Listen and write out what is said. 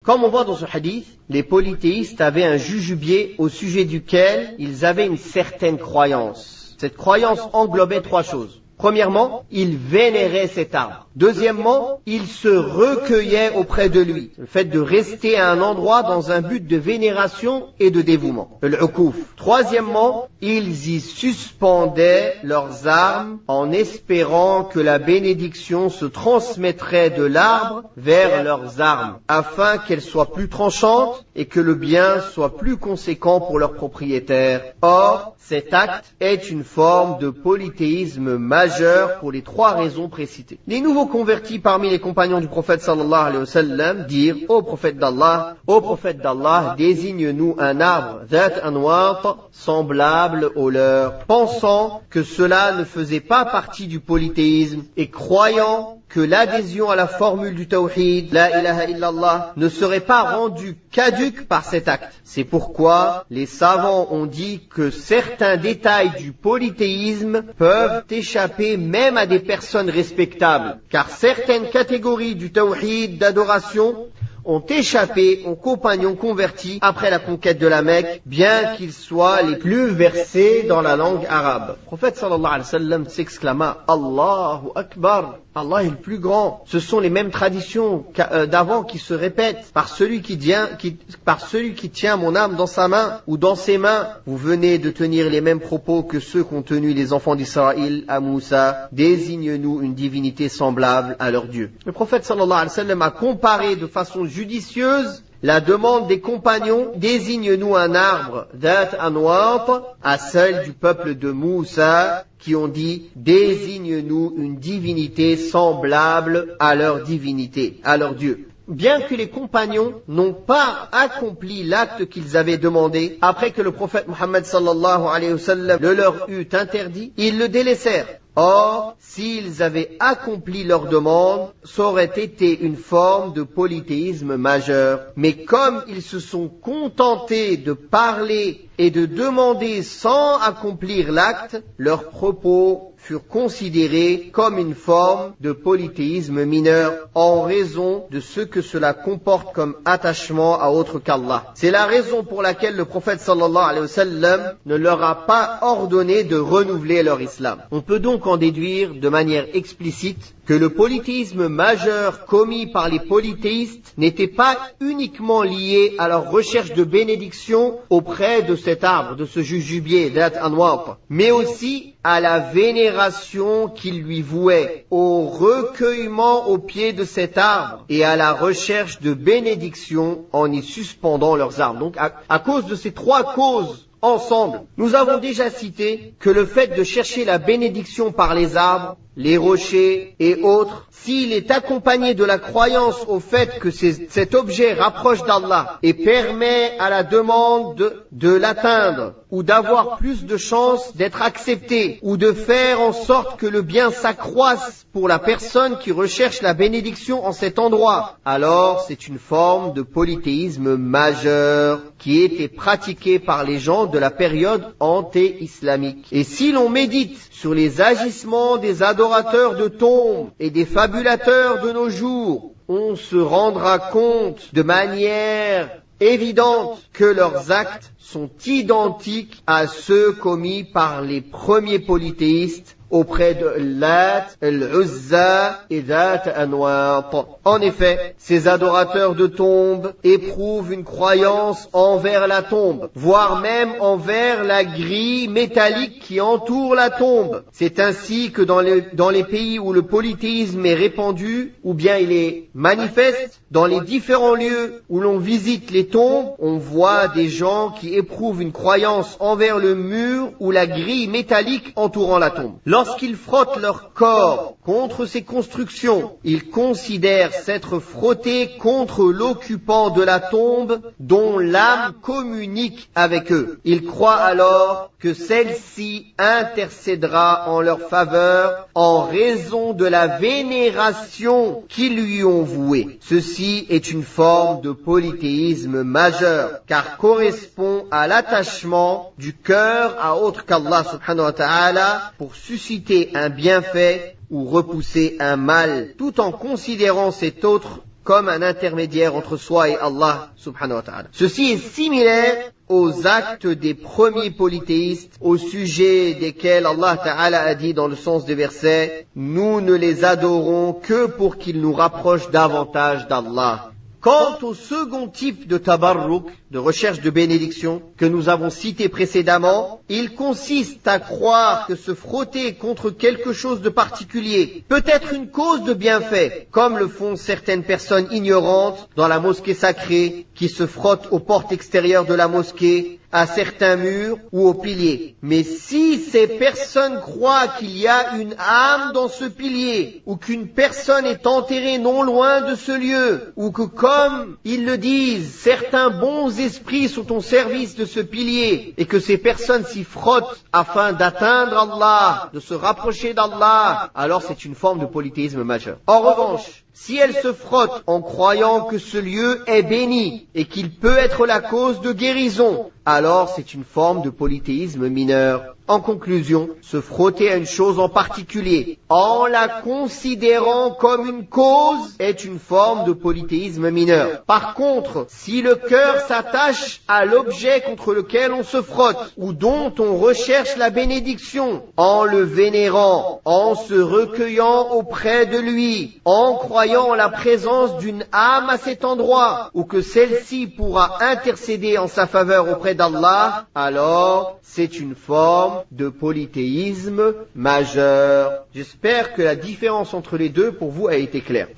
Comme on voit dans ce hadith, les polythéistes avaient un jujubier au sujet duquel ils avaient une certaine croyance. Cette croyance englobait trois choses. Premièrement, ils vénéraient cet arbre. Deuxièmement, ils se recueillaient auprès de lui. Le fait de rester à un endroit dans un but de vénération et de dévouement. Le ukouf. Troisièmement, ils y suspendaient leurs armes en espérant que la bénédiction se transmettrait de l'arbre vers leurs armes, afin qu'elles soient plus tranchantes et que le bien soit plus conséquent pour leur propriétaire. Or, cet acte est une forme de polythéisme majeur pour les trois raisons précitées. Les nouveaux convertis parmi les compagnons du prophète sallallahu alayhi wa sallam dirent: Ô prophète d'Allah, désigne-nous un arbre, dhat anwat, semblable au leur, pensant que cela ne faisait pas partie du polythéisme et croyant que l'adhésion à la formule du tawhid, la ilaha illallah, ne serait pas rendue caduque par cet acte. C'est pourquoi les savants ont dit que certains détails du polythéisme peuvent échapper même à des personnes respectables, car certaines catégories du tawhid d'adoration ont échappé aux compagnons convertis après la conquête de la Mecque, bien qu'ils soient les plus versés dans la langue arabe. Le prophète sallallahu alayhi wa sallam s'exclama: Allahu Akbar, Allah est le plus grand. Ce sont les mêmes traditions d'avant qui se répètent. Par celui qui tient mon âme dans sa main ou dans ses mains, vous venez de tenir les mêmes propos que ceux qu'ont tenus les enfants d'Israël à Moussa. Désigne-nous une divinité semblable à leur Dieu. Le prophète sallallahu alayhi wa sallam a comparé de façon judicieuse la demande des compagnons: désigne-nous un arbre, dhat anwat, à celle du peuple de Moussa, qui ont dit: désigne-nous une divinité semblable à leur divinité, à leur Dieu. Bien que les compagnons n'ont pas accompli l'acte qu'ils avaient demandé, après que le prophète Muhammad sallallahu alayhi wa sallam le leur eut interdit, ils le délaissèrent. Or, s'ils avaient accompli leur demande, ça aurait été une forme de polythéisme majeur. Mais comme ils se sont contentés de parler et de demander sans accomplir l'acte, leurs propos furent considérés comme une forme de polythéisme mineur en raison de ce que cela comporte comme attachement à autre qu'Allah. C'est la raison pour laquelle le prophète sallallahu alayhi wa sallam ne leur a pas ordonné de renouveler leur islam. On peut donc en déduire de manière explicite que le polythéisme majeur commis par les polythéistes n'était pas uniquement lié à leur recherche de bénédiction auprès de cet arbre, de ce jujubier, dhat anwat, mais aussi à la vénération qu'ils lui vouaient, au recueillement au pied de cet arbre et à la recherche de bénédiction en y suspendant leurs armes. Donc à cause de ces trois causes ensemble, nous avons déjà cité que le fait de chercher la bénédiction par les arbres, les rochers et autres, s'il est accompagné de la croyance au fait que cet objet rapproche d'Allah et permet à la demande de l'atteindre, ou d'avoir plus de chances d'être accepté, ou de faire en sorte que le bien s'accroisse pour la personne qui recherche la bénédiction en cet endroit, alors c'est une forme de polythéisme majeur qui était pratiquée par les gens de la période anté-islamique. Et si l'on médite sur les agissements des adorateurs de tombes et des fabulateurs de nos jours, on se rendra compte de manière évidente que leurs actes sont identiques à ceux commis par les premiers polythéistes auprès de Lat, Al-Uzza et Dhat Anwat. En effet, ces adorateurs de tombes éprouvent une croyance envers la tombe, voire même envers la grille métallique qui entoure la tombe. C'est ainsi que dans les pays où le polythéisme est répandu, ou bien il est manifeste, dans les différents lieux où l'on visite les tombes, on voit des gens qui éprouvent une croyance envers le mur ou la grille métallique entourant la tombe. Lorsqu'ils frottent leur corps contre ces constructions, ils considèrent s'être frottés contre l'occupant de la tombe dont l'âme communique avec eux. Ils croient alors que celle-ci intercédera en leur faveur en raison de la vénération qu'ils lui ont vouée. Ceci est une forme de polythéisme majeur, car correspond à l'attachement du cœur à autre qu'Allah subhanahu wa ta'ala pour susciter un bienfait ou repousser un mal, tout en considérant cet autre comme un intermédiaire entre soi et Allah subhanahu wa ta'ala. Ceci est similaire aux actes des premiers polythéistes au sujet desquels Allah Ta'ala a dit dans le sens des versets « Nous ne les adorons que pour qu'ils nous rapprochent davantage d'Allah ». Quant au second type de tabarruk, de recherche de bénédiction, que nous avons cité précédemment, il consiste à croire que se frotter contre quelque chose de particulier peut être une cause de bienfait, comme le font certaines personnes ignorantes dans la mosquée sacrée, qui se frottent aux portes extérieures de la mosquée, à certains murs ou aux piliers. Mais si ces personnes croient qu'il y a une âme dans ce pilier, ou qu'une personne est enterrée non loin de ce lieu, ou que comme ils le disent, certains bons esprits sont au service de ce pilier, et que ces personnes s'y frottent afin d'atteindre Allah, de se rapprocher d'Allah, alors c'est une forme de polythéisme majeur. En revanche, si elle se frotte en croyant que ce lieu est béni et qu'il peut être la cause de guérison, alors c'est une forme de polythéisme mineur. En conclusion, se frotter à une chose en particulier, en la considérant comme une cause, est une forme de polythéisme mineur. Par contre, si le cœur s'attache à l'objet contre lequel on se frotte, ou dont on recherche la bénédiction, en le vénérant, en se recueillant auprès de lui, en croyant en la présence d'une âme à cet endroit, ou que celle-ci pourra intercéder en sa faveur auprès d'Allah, alors c'est une forme de polythéisme majeur. J'espère que la différence entre les deux pour vous a été claire.